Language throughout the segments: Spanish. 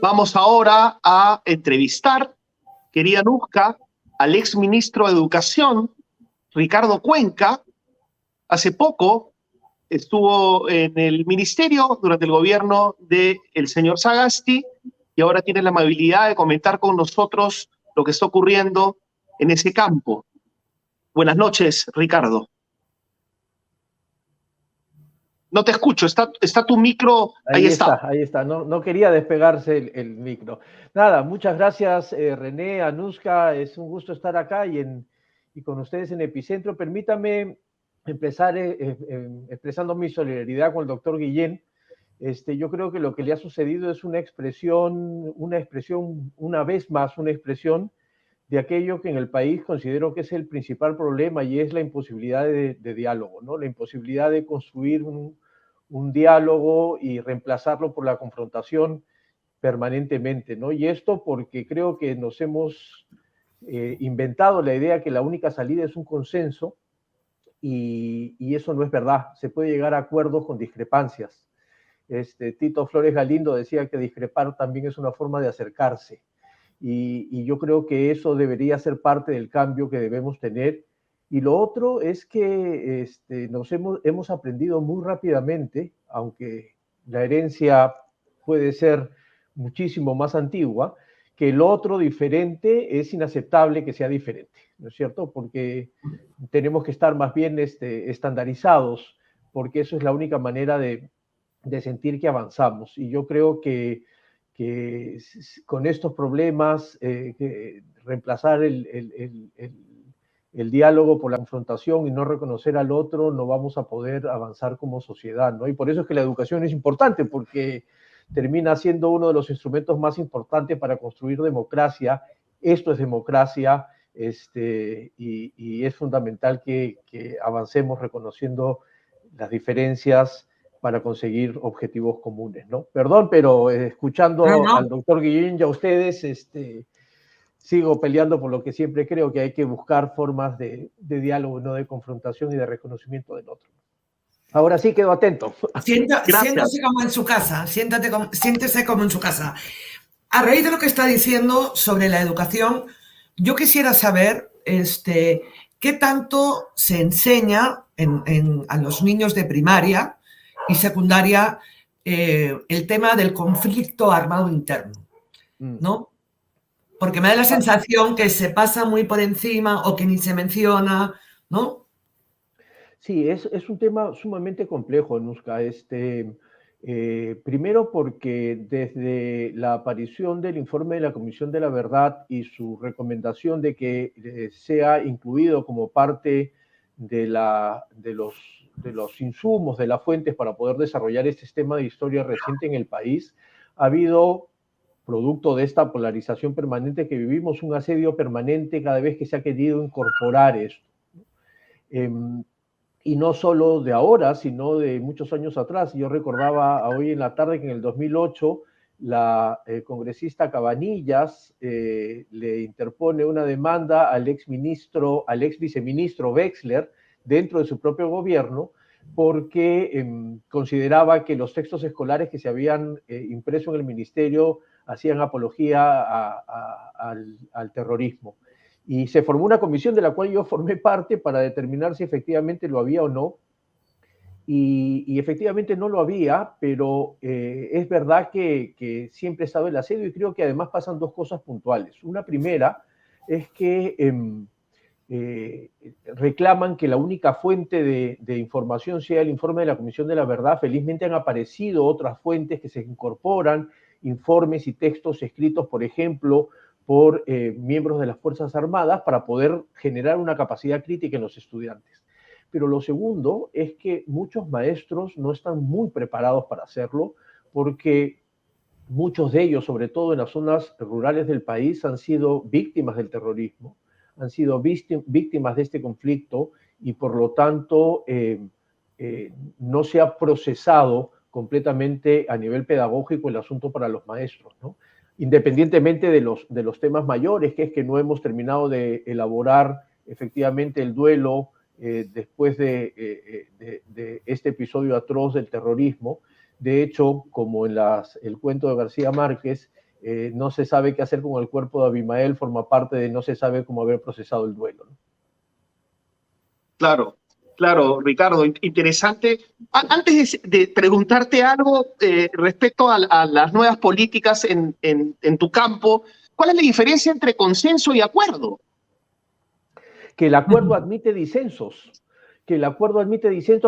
Vamos ahora a entrevistar, querida Nuzca, al exministro de Educación, Ricardo Cuenca. Hace poco estuvo en el ministerio durante el gobierno del señor Sagasti y ahora tiene la amabilidad de comentar con nosotros lo que está ocurriendo en ese campo. Buenas noches, Ricardo. No te escucho, está tu micro, ahí está. Ahí está, no quería despegarse el micro. Nada, muchas gracias René, Anuska, es un gusto estar acá y con ustedes en Epicentro. Permítame empezar expresando mi solidaridad con el doctor Guillén. Yo creo que lo que le ha sucedido es una expresión, una vez más, una expresión de aquello que en el país considero que es el principal problema y es la imposibilidad de diálogo, ¿no? La imposibilidad de construir un diálogo y reemplazarlo por la confrontación permanentemente, ¿no? Y esto porque creo que nos hemos inventado la idea que la única salida es un consenso y eso no es verdad. Se puede llegar a acuerdos con discrepancias. Tito Flores Galindo decía que discrepar también es una forma de acercarse y yo creo que eso debería ser parte del cambio que debemos tener. Y lo otro es que hemos aprendido muy rápidamente, aunque la herencia puede ser muchísimo más antigua, que el otro diferente es inaceptable que sea diferente, ¿no es cierto? Porque tenemos que estar más bien estandarizados, porque eso es la única manera de sentir que avanzamos. Y yo creo que con estos problemas, reemplazar el diálogo por la confrontación y no reconocer al otro, no vamos a poder avanzar como sociedad, ¿no? Y por eso es que la educación es importante, porque termina siendo uno de los instrumentos más importantes para construir democracia. Esto es democracia, y es fundamental que avancemos reconociendo las diferencias para conseguir objetivos comunes, ¿no? Perdón, pero escuchando al doctor Guillén y a ustedes, sigo peleando por lo que siempre creo, que hay que buscar formas de diálogo, no de confrontación y de reconocimiento del otro. Ahora sí quedo atento. Siéntase como en su casa, siéntese como en su casa. A raíz de lo que está diciendo sobre la educación, yo quisiera saber qué tanto se enseña a los niños de primaria y secundaria el tema del conflicto armado interno, ¿no? Porque me da la sensación que se pasa muy por encima o que ni se menciona, ¿no? Sí, es un tema sumamente complejo, Nuska. Primero porque desde la aparición del informe de la Comisión de la Verdad y su recomendación de que sea incluido como parte de los insumos, de las fuentes para poder desarrollar este sistema de historia reciente en el país, ha habido, producto de esta polarización permanente que vivimos, un asedio permanente cada vez que se ha querido incorporar esto. Y no solo de ahora, sino de muchos años atrás. Yo recordaba hoy en la tarde que en el 2008 la congresista Cabanillas le interpone una demanda al ex viceministro Wexler dentro de su propio gobierno porque consideraba que los textos escolares que se habían impreso en el ministerio hacían apología al terrorismo. Y se formó una comisión de la cual yo formé parte para determinar si efectivamente lo había o no. Y efectivamente no lo había, pero es verdad que siempre ha estado el asedio y creo que además pasan dos cosas puntuales. Una primera es que reclaman que la única fuente de información sea el informe de la Comisión de la Verdad. Felizmente han aparecido otras fuentes que se incorporan, informes y textos escritos, por ejemplo, por miembros de las Fuerzas Armadas para poder generar una capacidad crítica en los estudiantes. Pero lo segundo es que muchos maestros no están muy preparados para hacerlo porque muchos de ellos, sobre todo en las zonas rurales del país, han sido víctimas del terrorismo, han sido víctimas de este conflicto y por lo tanto no se ha procesado completamente a nivel pedagógico el asunto para los maestros, ¿no? Independientemente de los temas mayores, que es que no hemos terminado de elaborar efectivamente el duelo después de este episodio atroz del terrorismo, De hecho, como en el cuento de García Márquez, no se sabe qué hacer con el cuerpo de Abimael, forma parte de no se sabe cómo haber procesado el duelo, ¿no? Claro, claro, Ricardo, interesante. Antes de preguntarte algo respecto a las nuevas políticas en tu campo, ¿cuál es la diferencia entre consenso y acuerdo? Que el acuerdo admite disensos,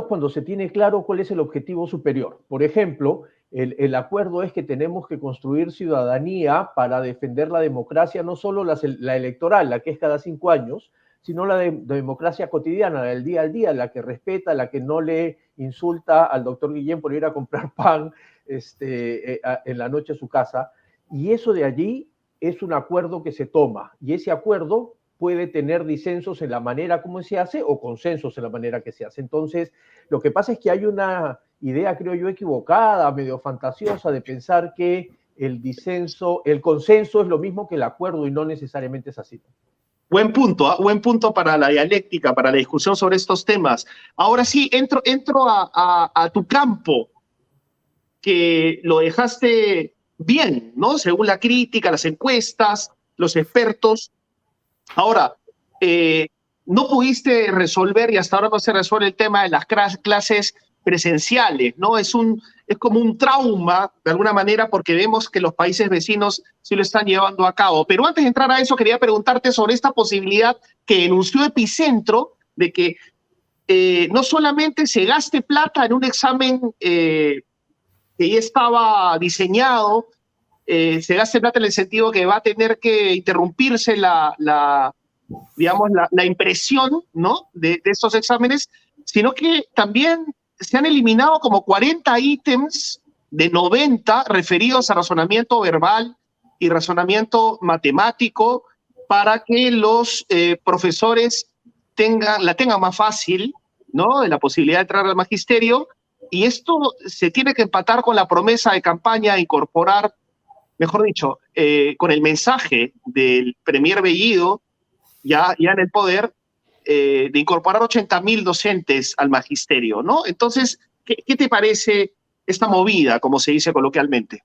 cuando se tiene claro cuál es el objetivo superior. Por ejemplo, el acuerdo es que tenemos que construir ciudadanía para defender la democracia, no solo la electoral, la que es cada 5 años, sino la democracia cotidiana, la del día al día, la que respeta, la que no le insulta al doctor Guillén por ir a comprar pan en la noche a su casa. Y eso de allí es un acuerdo que se toma, y ese acuerdo puede tener disensos en la manera como se hace o consensos en la manera que se hace. Entonces, lo que pasa es que hay una idea, creo yo, equivocada, medio fantasiosa, de pensar que el consenso es lo mismo que el acuerdo, y no necesariamente es así. Buen punto para la dialéctica, para la discusión sobre estos temas. Ahora sí, entro a tu campo, que lo dejaste bien, ¿no? Según la crítica, las encuestas, los expertos. Ahora, no pudiste resolver, y hasta ahora no se resuelve el tema de las clases presenciales, ¿no? Es como un trauma, de alguna manera, porque vemos que los países vecinos sí lo están llevando a cabo. Pero antes de entrar a eso, quería preguntarte sobre esta posibilidad que denunció Epicentro, de que no solamente se gaste plata en un examen que ya estaba diseñado, se gaste plata en el sentido que va a tener que interrumpirse la impresión, ¿no?, de estos exámenes, sino que también se han eliminado como 40 ítems de 90 referidos a razonamiento verbal y razonamiento matemático para que los profesores la tengan más fácil, ¿no?, de la posibilidad de entrar al magisterio. Y esto se tiene que empatar con la promesa de campaña de incorporar, mejor dicho, con el mensaje del premier Bellido, ya en el poder, de incorporar 80.000 docentes al magisterio, ¿no? Entonces, ¿qué te parece esta movida, como se dice coloquialmente?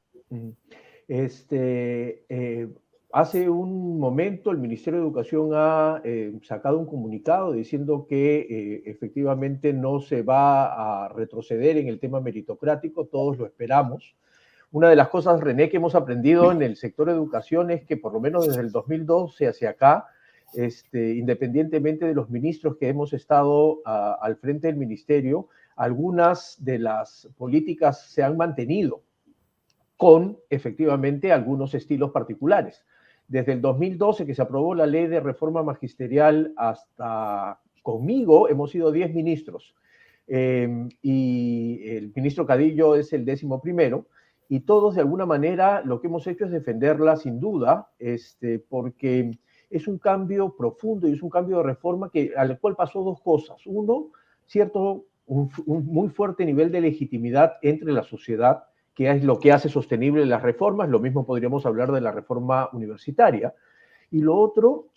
Hace un momento el Ministerio de Educación ha sacado un comunicado diciendo que efectivamente no se va a retroceder en el tema meritocrático, todos lo esperamos. Una de las cosas, René, que hemos aprendido en el sector de educación es que por lo menos desde el 2012 hacia acá, independientemente de los ministros que hemos estado al frente del ministerio, algunas de las políticas se han mantenido con, efectivamente, algunos estilos particulares. Desde el 2012, que se aprobó la ley de reforma magisterial, hasta conmigo hemos sido 10 ministros, y el ministro Cadillo es el 11º, y todos de alguna manera lo que hemos hecho es defenderla sin duda, porque es un cambio profundo y es un cambio de reforma al cual pasó dos cosas. Uno, un muy fuerte nivel de legitimidad entre la sociedad, que es lo que hace sostenible las reformas. Lo mismo podríamos hablar de la reforma universitaria. Y lo otro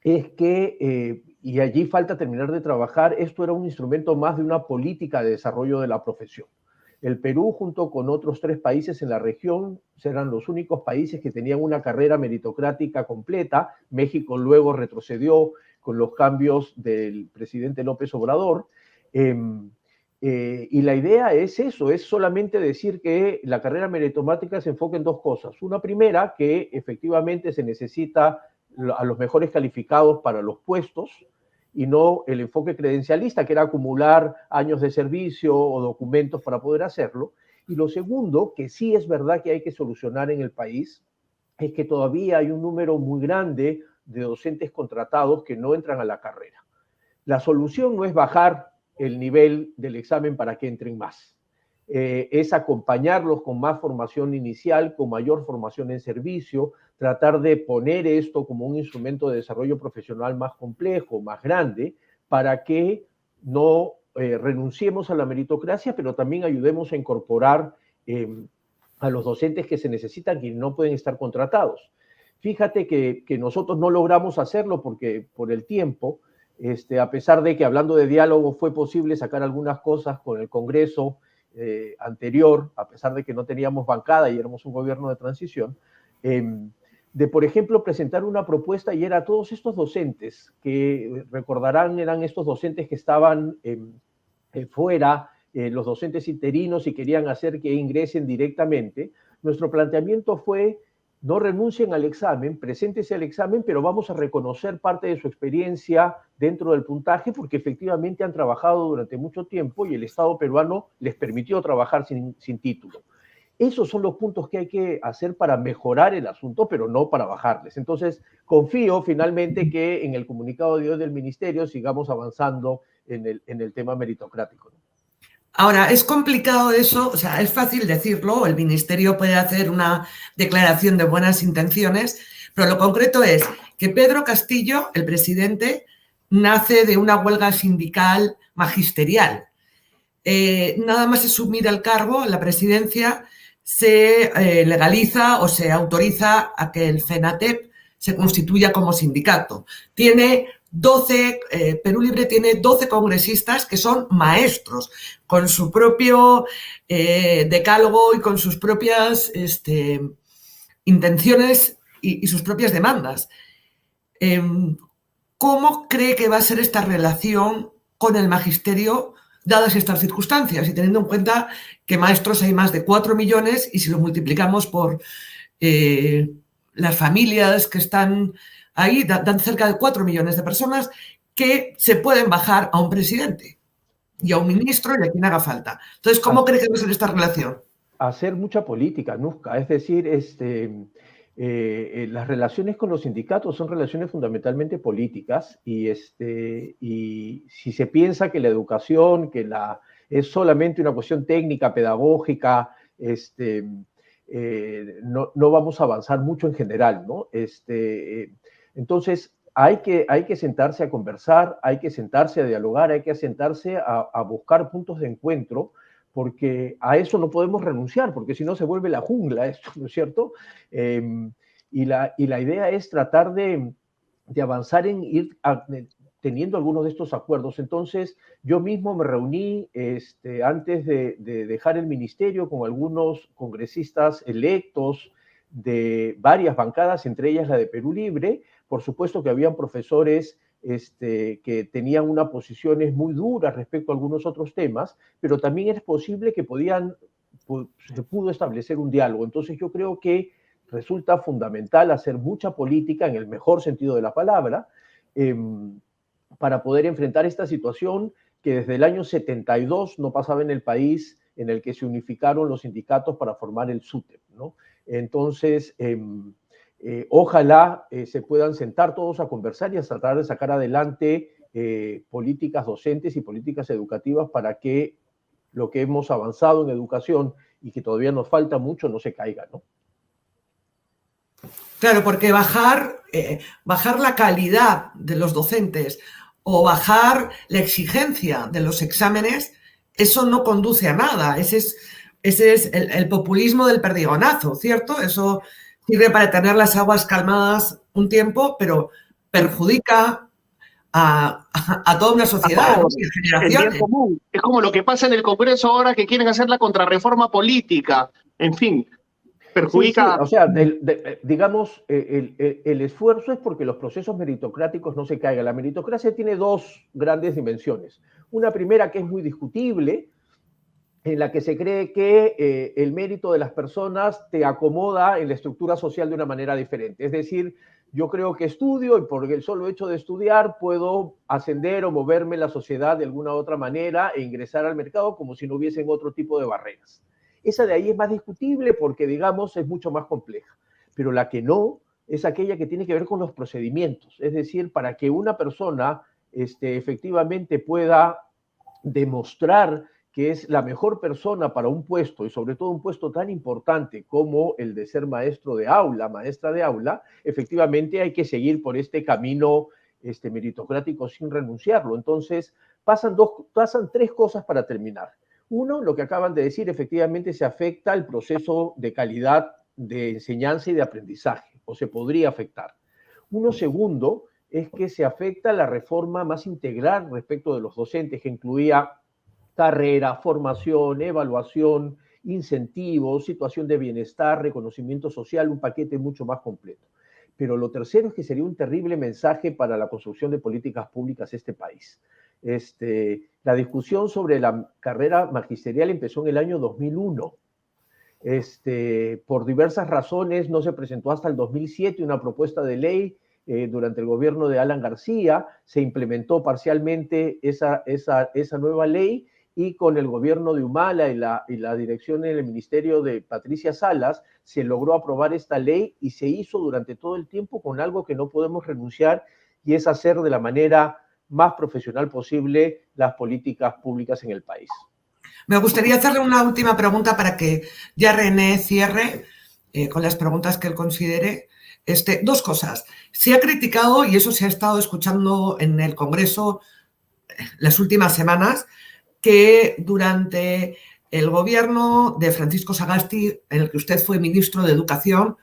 es que, y allí falta terminar de trabajar, esto era un instrumento más de una política de desarrollo de la profesión. El Perú, junto con otros 3 países en la región, eran los únicos países que tenían una carrera meritocrática completa. México luego retrocedió con los cambios del presidente López Obrador. Y la idea es eso, es solamente decir que la carrera meritocrática se enfoca en dos cosas. Una primera, que efectivamente se necesita a los mejores calificados para los puestos, y no el enfoque credencialista, que era acumular años de servicio o documentos para poder hacerlo. Y lo segundo, que sí es verdad que hay que solucionar en el país, es que todavía hay un número muy grande de docentes contratados que no entran a la carrera. La solución no es bajar el nivel del examen para que entren más. Es acompañarlos con más formación inicial, con mayor formación en servicio, tratar de poner esto como un instrumento de desarrollo profesional más complejo, más grande, para que no renunciemos a la meritocracia, pero también ayudemos a incorporar a los docentes que se necesitan y no pueden estar contratados. Fíjate que nosotros no logramos hacerlo porque por el tiempo, a pesar de que hablando de diálogo fue posible sacar algunas cosas con el Congreso anterior, a pesar de que no teníamos bancada y éramos un gobierno de transición, de, por ejemplo, presentar una propuesta y era a todos estos docentes, que recordarán eran estos docentes que estaban fuera, los docentes interinos y querían hacer que ingresen directamente. Nuestro planteamiento fue: no renuncien al examen, preséntese al examen, pero vamos a reconocer parte de su experiencia dentro del puntaje porque efectivamente han trabajado durante mucho tiempo y el Estado peruano les permitió trabajar sin título. Esos son los puntos que hay que hacer para mejorar el asunto, pero no para bajarles. Entonces, confío finalmente que en el comunicado de hoy del Ministerio sigamos avanzando en el tema meritocrático. Ahora, es complicado eso, o sea, es fácil decirlo, el Ministerio puede hacer una declaración de buenas intenciones, pero lo concreto es que Pedro Castillo, el presidente, nace de una huelga sindical magisterial. Nada más asumir el cargo, la presidencia, se legaliza o se autoriza a que el FENATEP se constituya como sindicato. Tiene 12, Perú Libre tiene 12 congresistas que son maestros, con su propio decálogo y con sus propias intenciones y sus propias demandas. ¿Cómo cree que va a ser esta relación con el magisterio dadas estas circunstancias y teniendo en cuenta que maestros hay más de 4 millones y si lo multiplicamos por las familias que están ahí, dan cerca de 4 millones de personas que se pueden bajar a un presidente y a un ministro y a quien haga falta? Entonces, ¿cómo cree que va a ser esta relación? Hacer mucha política, Nuzca. Es decir, las relaciones con los sindicatos son relaciones fundamentalmente políticas y si se piensa que la educación, es solamente una cuestión técnica, pedagógica, no vamos a avanzar mucho en general, ¿no? Entonces, hay que sentarse a conversar, hay que sentarse a dialogar, hay que sentarse a buscar puntos de encuentro, porque a eso no podemos renunciar, porque si no se vuelve la jungla esto, ¿no es cierto? Y la idea es tratar de avanzar en ir teniendo algunos de estos acuerdos. Entonces, yo mismo me reuní antes de dejar el ministerio con algunos congresistas electos de varias bancadas, entre ellas la de Perú Libre. Por supuesto que habían profesores que tenían unas posiciones muy duras respecto a algunos otros temas, pero también es posible que se pudo establecer un diálogo. Entonces yo creo que resulta fundamental hacer mucha política en el mejor sentido de la palabra para poder enfrentar esta situación que desde el año 72 no pasaba en el país, en el que se unificaron los sindicatos para formar el SUTEP, ¿no? Entonces, ojalá se puedan sentar todos a conversar y a tratar de sacar adelante políticas docentes y políticas educativas para que lo que hemos avanzado en educación y que todavía nos falta mucho no se caiga, ¿no? Claro, porque bajar la calidad de los docentes o bajar la exigencia de los exámenes, eso no conduce a nada. Ese es el populismo del perdigonazo, ¿cierto? Eso sirve para tener las aguas calmadas un tiempo, pero perjudica a toda una sociedad, ¿no? El bien común. Es como lo que pasa en el Congreso ahora, que quieren hacer la contrarreforma política. En fin, perjudica. Sí. O sea, digamos, el esfuerzo es porque los procesos meritocráticos no se caigan. La meritocracia tiene dos grandes dimensiones. Una primera que es muy discutible, en la que se cree que el mérito de las personas te acomoda en la estructura social de una manera diferente. Es decir, yo creo que estudio y por el solo hecho de estudiar puedo ascender o moverme en la sociedad de alguna otra manera e ingresar al mercado como si no hubiesen otro tipo de barreras. Esa de ahí es más discutible porque, digamos, es mucho más compleja. Pero la que no es aquella que tiene que ver con los procedimientos. Es decir, para que una persona efectivamente pueda demostrar que es la mejor persona para un puesto y sobre todo un puesto tan importante como el de ser maestro de aula, maestra de aula, efectivamente hay que seguir por este camino meritocrático sin renunciarlo. Entonces, pasan tres cosas para terminar. Uno, lo que acaban de decir, efectivamente se afecta el proceso de calidad de enseñanza y de aprendizaje, o se podría afectar. Uno segundo es que se afecta la reforma más integral respecto de los docentes, que incluía carrera, formación, evaluación, incentivos, situación de bienestar, reconocimiento social, un paquete mucho más completo. Pero lo tercero es que sería un terrible mensaje para la construcción de políticas públicas de este país. La discusión sobre la carrera magisterial empezó en el año 2001. Por diversas razones no se presentó hasta el 2007 una propuesta de ley durante el gobierno de Alan García, se implementó parcialmente esa nueva ley y con el gobierno de Humala y la dirección del ministerio de Patricia Salas se logró aprobar esta ley y se hizo durante todo el tiempo con algo que no podemos renunciar y es hacer de la manera más profesional posible las políticas públicas en el país. Me gustaría hacerle una última pregunta para que ya René cierre con las preguntas que él considere. Dos cosas. Se ha criticado, y eso se ha estado escuchando en el Congreso las últimas semanas, que durante el gobierno de Francisco Sagasti, en el que usted fue ministro de Educación,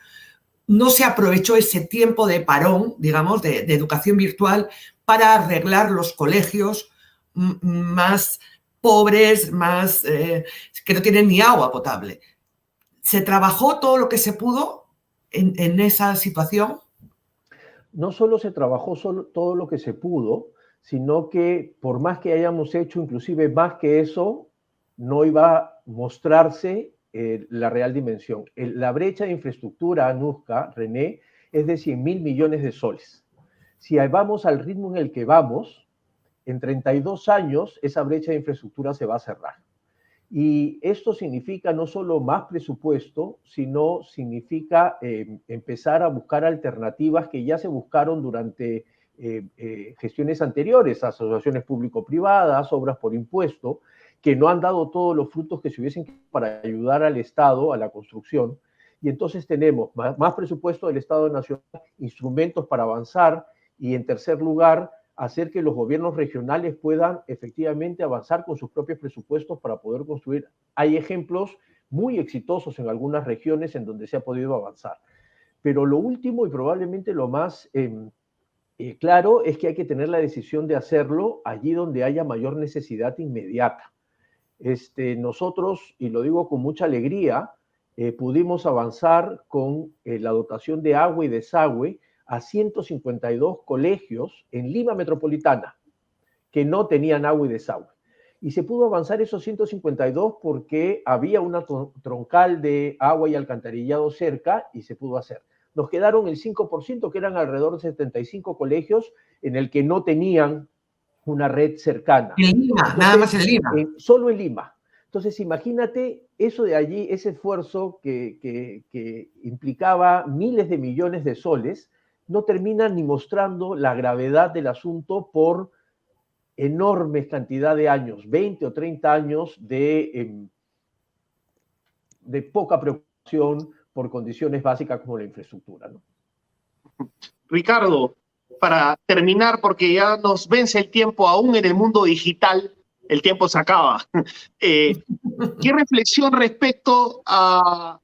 no se aprovechó ese tiempo de parón, digamos, de educación virtual para arreglar los colegios más pobres, más que no tienen ni agua potable. ¿Se trabajó todo lo que se pudo en esa situación? No solo se trabajó todo lo que se pudo, sino que por más que hayamos hecho inclusive más que eso, no iba a mostrarse la real dimensión. La brecha de infraestructura, Anuska, René, es de 100.000 millones de soles. Si vamos al ritmo en el que vamos, en 32 años esa brecha de infraestructura se va a cerrar. Y esto significa no solo más presupuesto, sino significa empezar a buscar alternativas que ya se buscaron durante gestiones anteriores, asociaciones público-privadas, obras por impuesto, que no han dado todos los frutos que se hubiesen para ayudar al Estado a la construcción. Y entonces tenemos más presupuesto del Estado Nacional, instrumentos para avanzar y, en tercer lugar, hacer que los gobiernos regionales puedan efectivamente avanzar con sus propios presupuestos para poder construir. Hay ejemplos muy exitosos en algunas regiones en donde se ha podido avanzar. Pero lo último y probablemente lo más claro es que hay que tener la decisión de hacerlo allí donde haya mayor necesidad inmediata. Nosotros, y lo digo con mucha alegría, pudimos avanzar con la dotación de agua y desagüe a 152 colegios en Lima Metropolitana que no tenían agua y desagüe. Y se pudo avanzar esos 152 porque había una troncal de agua y alcantarillado cerca y se pudo hacer. Nos quedaron el 5%, que eran alrededor de 75 colegios en el que no tenían una red cercana. En Lima, entonces, nada más en Lima. Solo en Lima. Entonces, imagínate eso de allí, ese esfuerzo que implicaba miles de millones de soles, no termina ni mostrando la gravedad del asunto por enormes cantidad de años, 20 o 30 años de poca preocupación por condiciones básicas como la infraestructura, ¿no? Ricardo, para terminar, porque ya nos vence el tiempo aún en el mundo digital, el tiempo se acaba. ¿Qué reflexión respecto a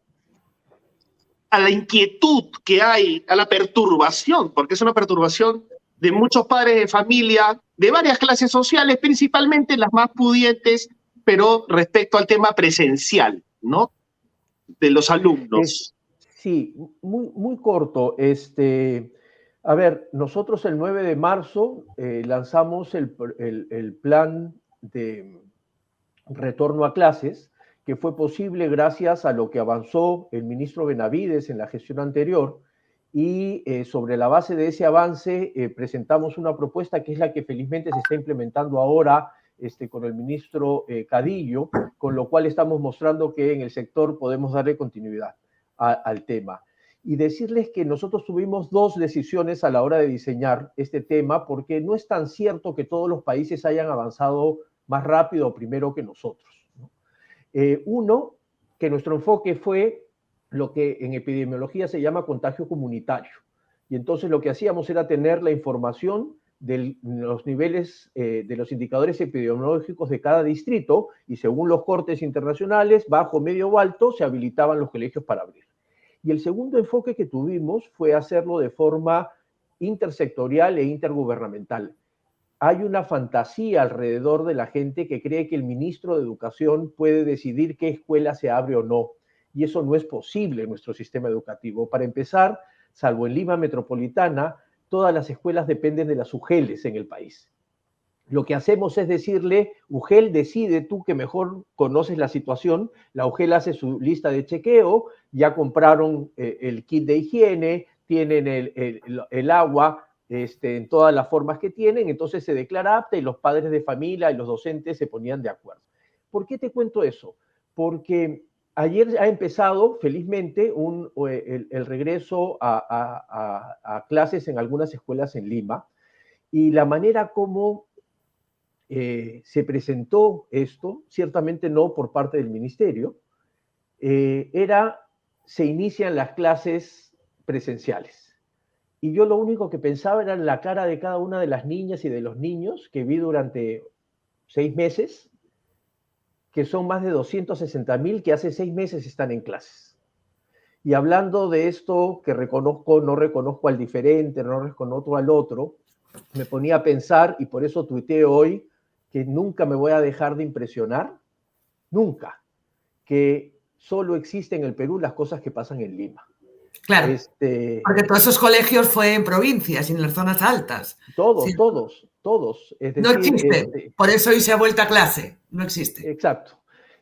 la inquietud que hay, a la perturbación, porque es una perturbación de muchos padres de familia, de varias clases sociales, principalmente las más pudientes, pero respecto al tema presencial, ¿no? De los alumnos. Sí, muy corto. A ver, nosotros el 9 de marzo lanzamos el plan de retorno a clases, que fue posible gracias a lo que avanzó el ministro Benavides en la gestión anterior, y sobre la base de ese avance presentamos una propuesta que es la que felizmente se está implementando ahora con el ministro Cadillo, con lo cual estamos mostrando que en el sector podemos darle continuidad al tema. Y decirles que nosotros tuvimos dos decisiones a la hora de diseñar este tema, porque no es tan cierto que todos los países hayan avanzado más rápido o primero que nosotros, ¿no? Uno, que nuestro enfoque fue lo que en epidemiología se llama contagio comunitario. Y entonces lo que hacíamos era tener la información de los niveles de los indicadores epidemiológicos de cada distrito y según los cortes internacionales, bajo, medio o alto, se habilitaban los colegios para abrir. Y el segundo enfoque que tuvimos fue hacerlo de forma intersectorial e intergubernamental. hay una fantasía alrededor de la gente que cree que el ministro de Educación puede decidir qué escuela se abre o no. Y eso no es posible en nuestro sistema educativo. Para empezar, salvo en Lima Metropolitana, todas las escuelas dependen de las UGELes en el país. Lo que hacemos es decirle, UGEL, decide tú que mejor conoces la situación, la UGEL hace su lista de chequeo, ya compraron el kit de higiene, tienen el agua, en todas las formas que tienen, entonces se declara apta y los padres de familia y los docentes se ponían de acuerdo. ¿Por qué te cuento eso? Porque ayer ha empezado, felizmente, el regreso a clases en algunas escuelas en Lima, y la manera como se presentó esto, ciertamente no por parte del ministerio, se inician las clases presenciales. Y yo lo único que pensaba era en la cara de cada una de las niñas y de los niños que vi durante 6 meses, que son más de 260,000 que hace 6 meses están en clases. Y hablando de esto que reconozco, no reconozco al diferente, no reconozco al otro, me ponía a pensar, y por eso tuiteé hoy, que nunca me voy a dejar de impresionar, nunca, que solo existen en el Perú las cosas que pasan en Lima. Claro, porque todos esos colegios fue en provincias y en las zonas altas. Todos, Sí. todos. Es decir, no existe, por eso hoy se ha vuelto a clase, no existe. Exacto.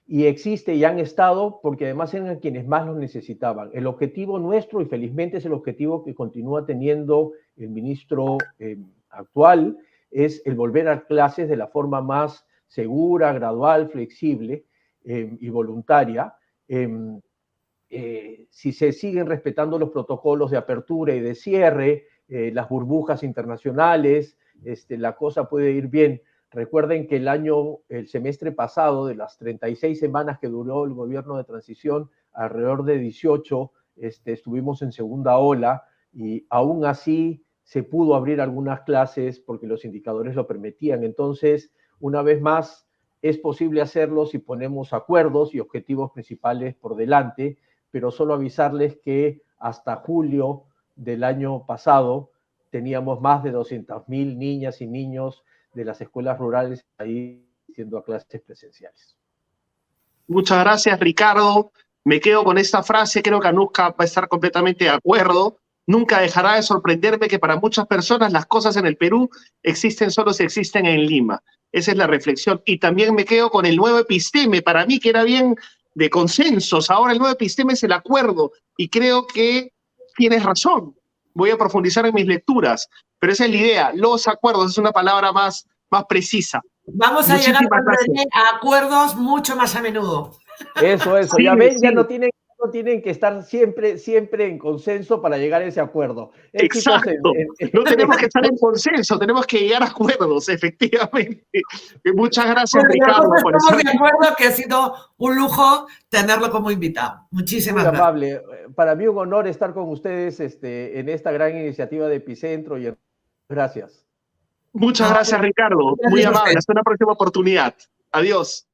Y existe y han estado porque además eran quienes más los necesitaban. El objetivo nuestro, y felizmente es el objetivo que continúa teniendo el ministro actual, es el volver a clases de la forma más segura, gradual, flexible y voluntaria. Si se siguen respetando los protocolos de apertura y de cierre, las burbujas internacionales, la cosa puede ir bien. Recuerden que el semestre pasado, de las 36 semanas que duró el gobierno de transición, alrededor de 18 estuvimos en segunda ola, y aún así se pudo abrir algunas clases porque los indicadores lo permitían. Entonces, una vez más, es posible hacerlo si ponemos acuerdos y objetivos principales por delante, pero solo avisarles que hasta julio del año pasado teníamos más de 200,000 niñas y niños de las escuelas rurales ahí siendo a clases presenciales. Muchas gracias, Ricardo. Me quedo con esta frase, creo que Anuska va a estar completamente de acuerdo. Nunca dejará de sorprenderme que para muchas personas las cosas en el Perú existen solo si existen en Lima. Esa es la reflexión. Y también me quedo con el nuevo episteme, para mí que era bien de consensos. Ahora el nuevo episteme es el acuerdo, y creo que tienes razón. Voy a profundizar en mis lecturas, pero esa es la idea. Los acuerdos es una palabra más precisa. Vamos a llegar con René a acuerdos mucho más a menudo. Eso. Sí, ya ven, sí. Ya no tienen que estar siempre en consenso para llegar a ese acuerdo. Exacto. No tenemos que estar en consenso, tenemos que llegar a acuerdos, efectivamente. Muchas gracias, pues Ricardo. Estamos de acuerdo que ha sido un lujo tenerlo como invitado. Muchísimas gracias. Muy amable. Para mí un honor estar con ustedes en esta gran iniciativa de Epicentro. Y gracias. Muchas gracias, Ricardo. Muy amable. Hasta una próxima oportunidad. Adiós.